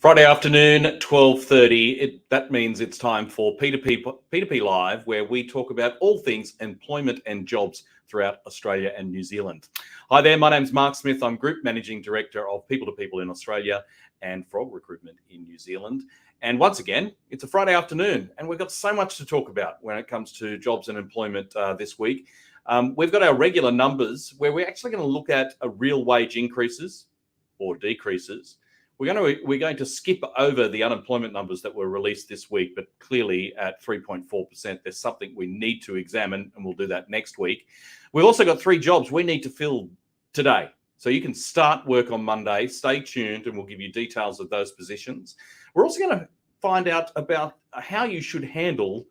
Friday afternoon, 12:30. That means it's time for P2P Live, where we talk about all things employment and jobs throughout Australia and New Zealand. Hi there, my name's Mark Smith. I'm Group Managing Director of People to People in Australia and Frog Recruitment in New Zealand. And once again, it's a Friday afternoon, and we've got so much to talk about when it comes to jobs and employment this week. We've got our regular numbers where we're actually going to look at real wage increases or decreases. We're going to skip over the unemployment numbers that were released this week, but clearly at 3.4%, there's something we need to examine, and we'll do that next week. We've also got 3 jobs we need to fill today. So you can start work on Monday. Stay tuned, and we'll give you details of those positions. We're also going to find out about how you should handle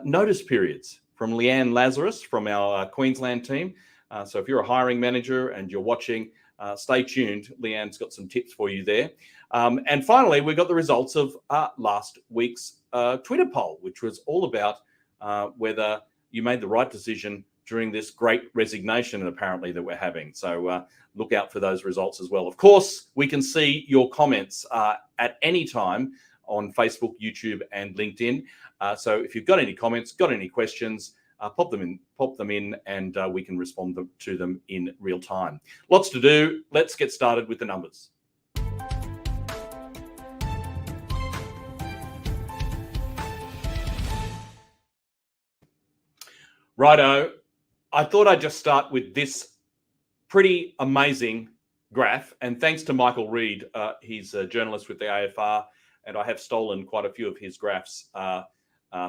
notice periods from Leanne Lazarus from our Queensland team. So if you're a hiring manager and you're watching, stay tuned. Leanne's got some tips for you there. And finally, we got the results of last week's Twitter poll, which was all about whether you made the right decision during this great resignation apparently that we're having. So look out for those results as well. Of course, we can see your comments at any time on Facebook, YouTube, and LinkedIn. So if you've got any comments, got any questions, pop them in, and we can respond to them in real time. Lots to do. Let's get started with the numbers. Righto. I thought I'd just start with this pretty amazing graph, and thanks to Michael Reid. He's a journalist with the AFR, and I have stolen quite a few of his graphs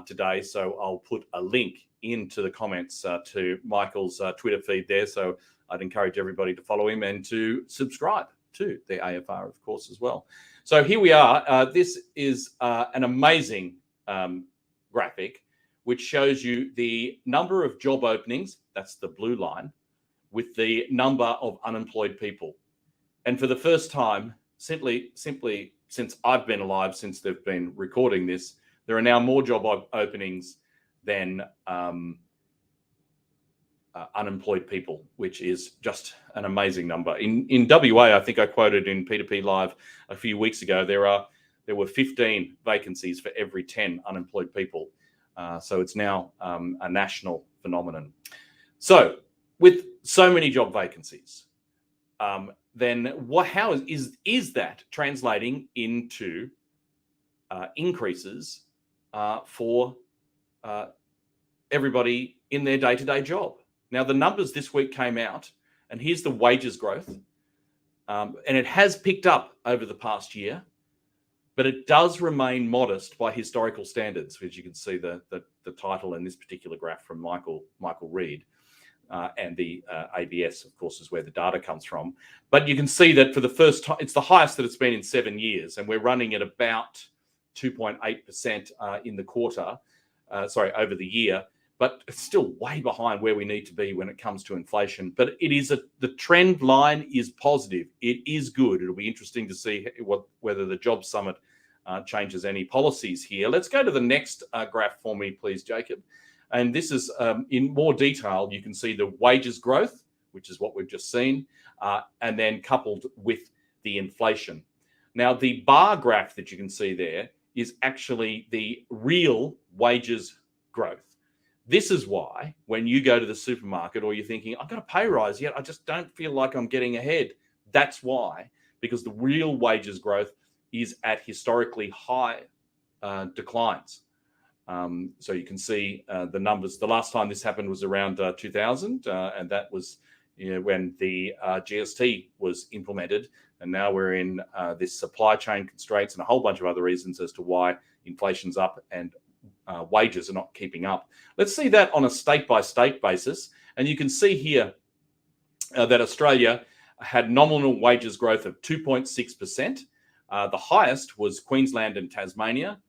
today, so I'll put a link into the comments to Michael's Twitter feed there. So I'd encourage everybody to follow him and to subscribe to the AFR, of course, as well. So here we are. This is an amazing graphic, which shows you the number of job openings, that's the blue line, with the number of unemployed people. And for the first time, simply since I've been alive, since they've been recording this, there are now more job openings than unemployed people, which is just an amazing number. In WA, I think I quoted in P2P Live a few weeks ago, there were 15 vacancies for every 10 unemployed people. So it's now a national phenomenon. So with so many job vacancies, then how is that translating into increases for everybody in their day-to-day job? Now, the numbers this week came out, and here's the wages growth. And it has picked up over the past year, but it does remain modest by historical standards, which you can see the title in this particular graph from Michael Reid. And the ABS, of course, is where the data comes from. But you can see that for the first time, it's the highest that it's been in 7 years, and we're running at about 2.8% in the quarter, over the year, but it's still way behind where we need to be when it comes to inflation. But it is the trend line is positive. It is good. It'll be interesting to see whether the Jobs Summit changes any policies here. Let's go to the next graph for me, please, Jacob. And this is in more detail. You can see the wages growth, which is what we've just seen, and then coupled with the inflation. Now, the bar graph that you can see there is actually the real wages growth. This is why when you go to the supermarket or you're thinking, I've got a pay rise yet, I just don't feel like I'm getting ahead. That's why, because the real wages growth is at historically high declines. So you can see the numbers. The last time this happened was around 2000, and that was when the GST was implemented. And now we're in this supply chain constraints and a whole bunch of other reasons as to why inflation's up and wages are not keeping up. Let's see that on a state-by-state basis. And you can see here that Australia had nominal wages growth of 2.6%. The highest was Queensland and Tasmania.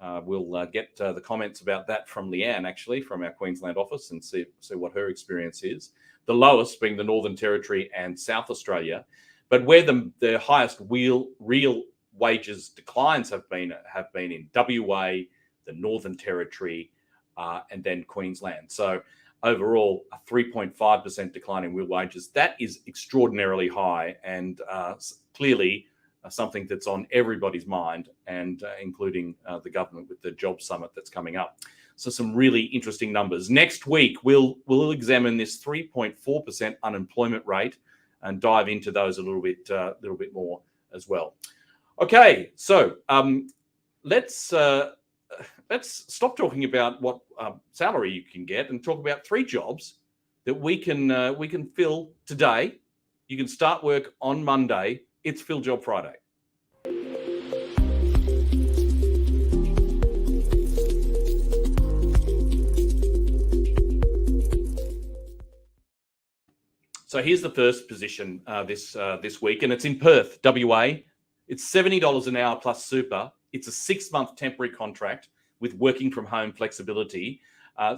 We'll get the comments about that from Leanne, actually, from our Queensland office, and see what her experience is. The lowest being the Northern Territory and South Australia. But where the highest real wages declines have been in WA, the Northern Territory, and then Queensland. So overall, a 3.5% decline in real wages. That is extraordinarily high, and clearly something that's on everybody's mind, and including the government with the job summit that's coming up. So some really interesting numbers. Next week, we'll examine this 3.4% unemployment rate and dive into those a little bit more as well. Okay, so let's stop talking about what salary you can get and talk about 3 jobs that we can fill today. You can start work on Monday. It's Fill Job Friday. So here's the first position this week, and it's in Perth, WA. It's $70 an hour plus super. It's a 6-month temporary contract with working from home flexibility.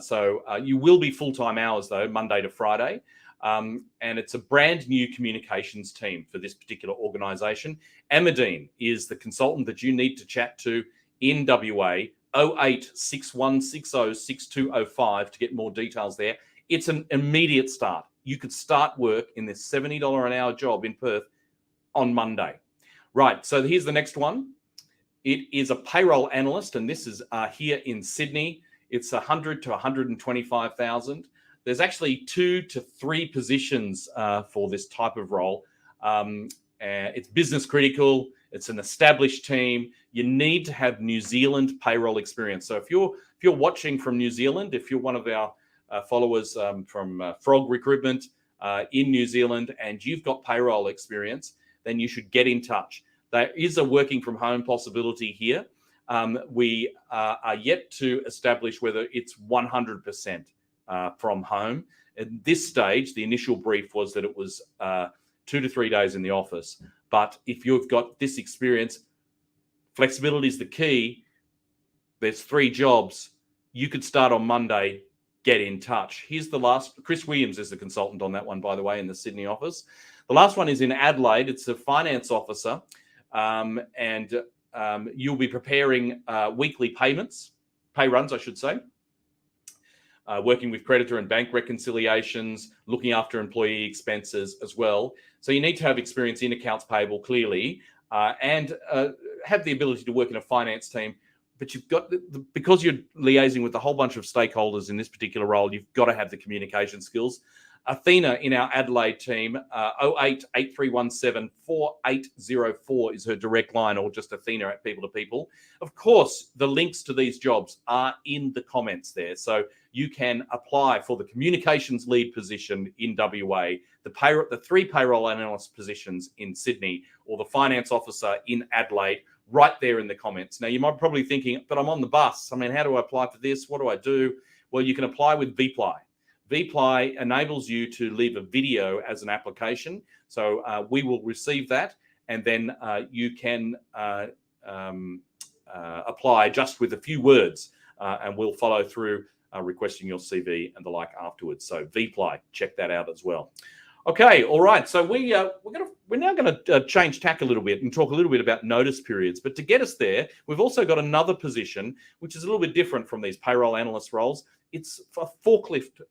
So you will be full-time hours though, Monday to Friday. And it's a brand new communications team for this particular organisation. Amadine is the consultant that you need to chat to in WA, 0861606205 to get more details there. It's an immediate start. You could start work in this $70 an hour job in Perth on Monday. Right, so here's the next one. It is a payroll analyst, and this is here in Sydney. It's 100 to 125,000. There's actually 2 to 3 positions for this type of role. It's business critical. It's an established team. You need to have New Zealand payroll experience. So if you're watching from New Zealand, if you're one of our followers from Frog Recruitment in New Zealand and you've got payroll experience, then you should get in touch. There is a working from home possibility here. We are yet to establish whether it's 100% from home. At this stage, the initial brief was that it was 2 to 3 days in the office. But if you've got this experience, flexibility is the key. There's 3 jobs. You could start on Monday. Get in touch. Here's the last. Chris Williams is the consultant on that one, by the way, in the Sydney office. The last one is in Adelaide. It's a finance officer, and you'll be preparing weekly pay runs, I should say, working with creditor and bank reconciliations, looking after employee expenses as well. So you need to have experience in accounts payable, clearly, and have the ability to work in a finance team. But you've got, because you're liaising with a whole bunch of stakeholders in this particular role, you've got to have the communication skills. Athena in our Adelaide team, 0883174804 is her direct line, or just Athena at People to People. Of course, the links to these jobs are in the comments there. So you can apply for the communications lead position in WA, the 3 payroll analyst positions in Sydney, or the finance officer in Adelaide, right there in the comments. Now, you might probably be thinking, but I'm on the bus. I mean, how do I apply for this? What do I do? Well, you can apply with Vply. Vply enables you to leave a video as an application. So we will receive that, and then you can apply just with a few words, and we'll follow through requesting your CV and the like afterwards. So Vply, check that out as well. Okay, all right. So we're now going to change tack a little bit and talk a little bit about notice periods. But to get us there, we've also got another position which is a little bit different from these payroll analyst roles. It's a forklift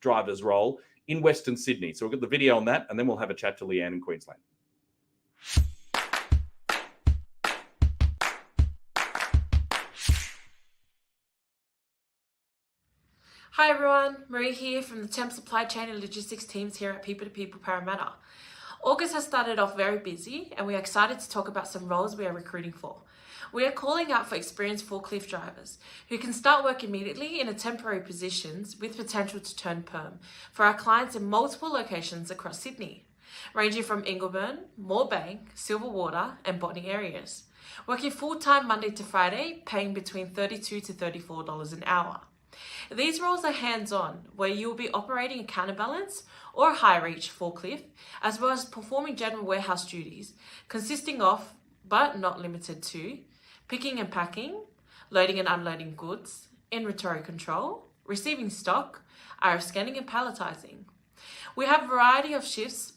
driver's role in Western Sydney. So we'll get the video on that, and then we'll have a chat to Leanne in Queensland. Hi everyone, Marie here from the Temp Supply Chain and Logistics teams here at P2P Parramatta. August has started off very busy, and we are excited to talk about some roles we are recruiting for. We are calling out for experienced forklift drivers who can start work immediately in a temporary positions with potential to turn perm for our clients in multiple locations across Sydney, ranging from Ingleburn, Moorebank, Silverwater and Botany areas. Working full-time Monday to Friday, paying between $32 to $34 an hour. These roles are hands-on, where you will be operating a counterbalance or a high-reach forklift, as well as performing general warehouse duties, consisting of, but not limited to, picking and packing, loading and unloading goods, inventory control, receiving stock, RF scanning and palletizing. We have a variety of shifts,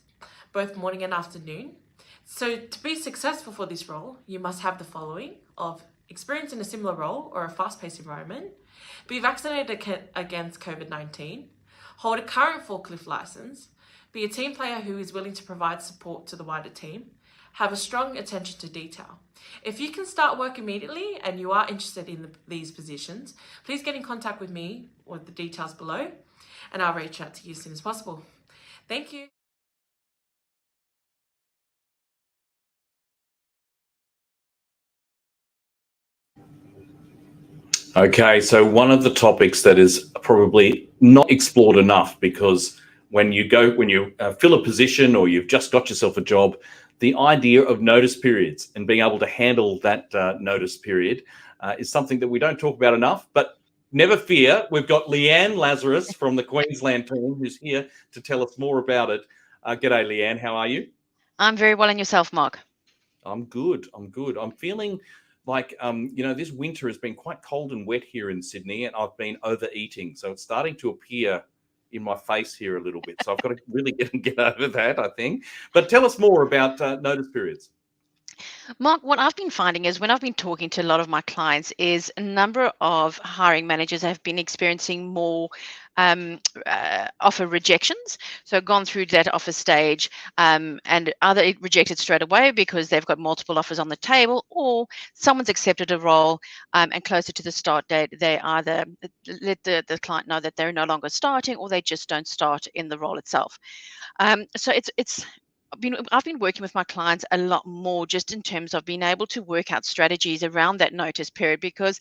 both morning and afternoon. So to be successful for this role, you must have the following of experience in a similar role or a fast-paced environment, be vaccinated against COVID-19, hold a current forklift license, be a team player who is willing to provide support to the wider team, have a strong attention to detail. If you can start work immediately and you are interested in these positions, please get in contact with me with the details below, and I'll reach out to you as soon as possible. Thank you. Okay, so one of the topics that is probably not explored enough, because when you fill a position or you've just got yourself a job, the idea of notice periods and being able to handle that notice period is something that we don't talk about enough. But never fear, we've got Leanne Lazarus from the Queensland team who's here to tell us more about it. G'day, Leanne. How are you? I'm very well, and yourself, Mark? I'm good. I'm feeling like, this winter has been quite cold and wet here in Sydney, and I've been overeating. So it's starting to appear in my face here a little bit. So I've got to really get over that, I think. But tell us more about notice periods. Mark, what I've been finding is when I've been talking to a lot of my clients is a number of hiring managers have been experiencing more offer rejections. So gone through that offer stage and either rejected straight away because they've got multiple offers on the table, or someone's accepted a role and closer to the start date, they either let the client know that they're no longer starting, or they just don't start in the role itself. So I've been working with my clients a lot more just in terms of being able to work out strategies around that notice period, because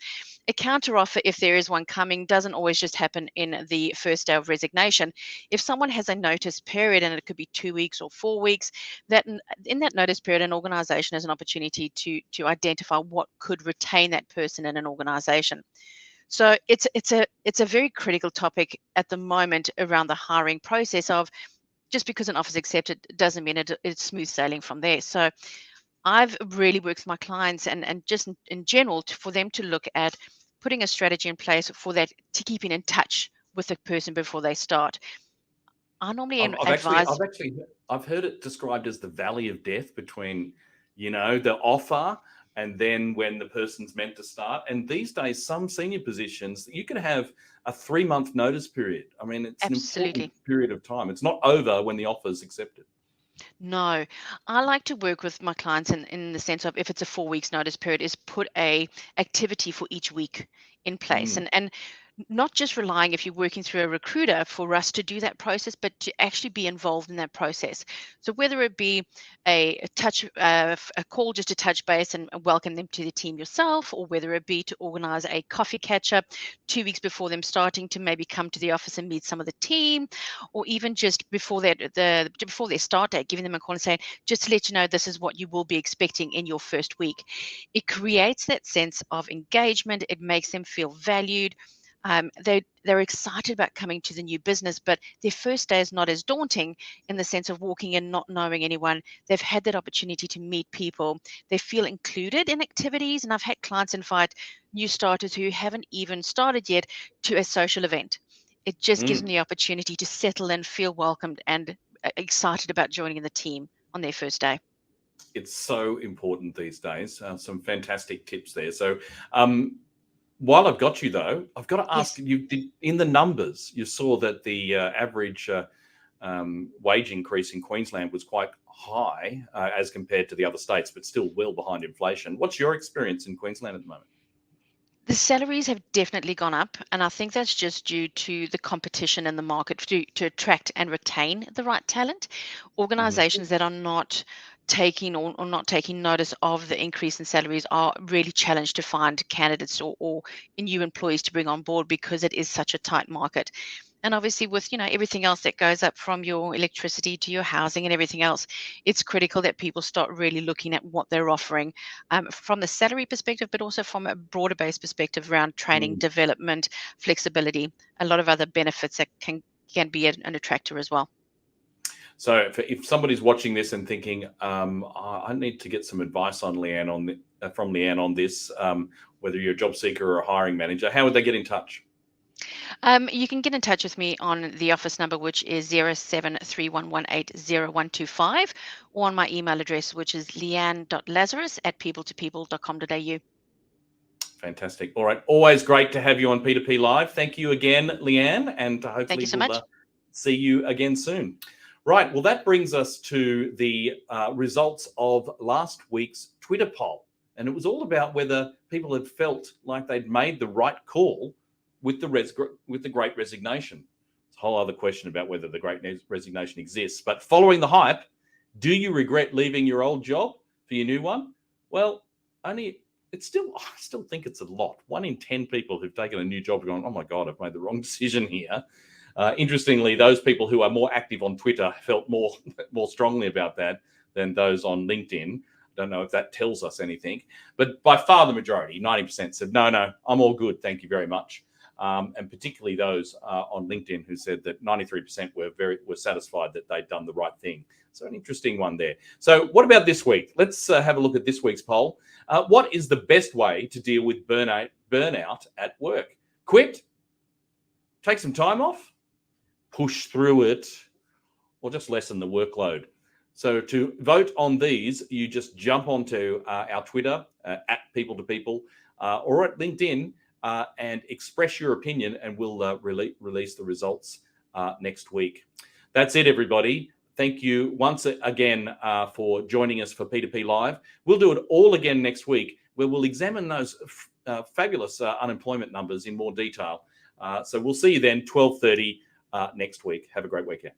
a counter offer, if there is one coming, doesn't always just happen in the first day of resignation. If someone has a notice period, and it could be 2 weeks or 4 weeks, that in that notice period, an organization has an opportunity to identify what could retain that person in an organization. So it's a very critical topic at the moment around the hiring process of, just because an offer is accepted doesn't mean it's smooth sailing from there. So I've really worked with my clients and just in general for them to look at putting a strategy in place for that, to keeping in touch with the person before they start. I normally advise. I've heard it described as the valley of death between, the offer and then when the person's meant to start. And these days, some senior positions, you can have a 3-month notice period. I mean, it's Absolutely. an important period of time. It's not over when the offer is accepted. No, I like to work with my clients in the sense of, if it's a 4 weeks notice period, is put a activity for each week in place, and not just relying, if you're working through a recruiter, for us to do that process, but to actually be involved in that process. So whether it be a call just to touch base and welcome them to the team yourself, or whether it be to organize a coffee catch up 2 weeks before them starting, to maybe come to the office and meet some of the team, or even just before before their start date, giving them a call and saying, just to let you know, this is what you will be expecting in your first week. It creates that sense of engagement. It makes them feel valued. They're excited about coming to the new business, but their first day is not as daunting in the sense of walking in not knowing anyone. They've had that opportunity to meet people. They feel included in activities, and I've had clients invite new starters who haven't even started yet to a social event. It just gives them the opportunity to settle in, feel welcomed, and excited about joining the team on their first day. It's so important these days. Some fantastic tips there. So, while I've got you, though, I've got to ask, Yes. in the numbers, you saw that the average wage increase in Queensland was quite high as compared to the other states, but still well behind inflation. What's your experience in Queensland at the moment? The salaries have definitely gone up, and I think that's just due to the competition in the market to attract and retain the right talent. Organizations that are not taking or not taking notice of the increase in salaries are really challenged to find candidates or new employees to bring on board, because it is such a tight market. And obviously, with everything else that goes up, from your electricity to your housing and everything else, it's critical that people start really looking at what they're offering from the salary perspective, but also from a broader based perspective around training, development, flexibility, a lot of other benefits that can be an attractor as well. So if somebody's watching this and thinking, I need to get some advice on from Leanne on this, whether you're a job seeker or a hiring manager, how would they get in touch? You can get in touch with me on the office number, which is 0731180125, or on my email address, which is leanne.lazarus@people2people.com.au. Fantastic. All right. Always great to have you on P2P Live. Thank you again, Leanne, and Thank you hopefully so much. we'll see you again soon. Right. Well, that brings us to the results of last week's Twitter poll. And it was all about whether people had felt like they'd made the right call with the Great Resignation. It's a whole other question about whether the Great Resignation exists. But following the hype, do you regret leaving your old job for your new one? Well, I still think it's a lot. 1 in 10 people who've taken a new job are going, oh my God, I've made the wrong decision here. Interestingly, those people who are more active on Twitter felt more strongly about that than those on LinkedIn. Don't know if that tells us anything, but by far the majority, 90%, said, no, I'm all good. Thank you very much. And particularly those on LinkedIn who said that 93% were satisfied that they'd done the right thing. So an interesting one there. So what about this week? Let's have a look at this week's poll. What is the best way to deal with burnout at work? Quit? Take some time off? Push through it? Or just lessen the workload? So to vote on these, you just jump onto our Twitter at People2People or at LinkedIn and express your opinion, and we'll release the results next week. That's it, everybody. Thank you once again for joining us for P2P Live. We'll do it all again next week, where we'll examine those fabulous unemployment numbers in more detail. So we'll see you then, 12:30 next week. Have a great weekend.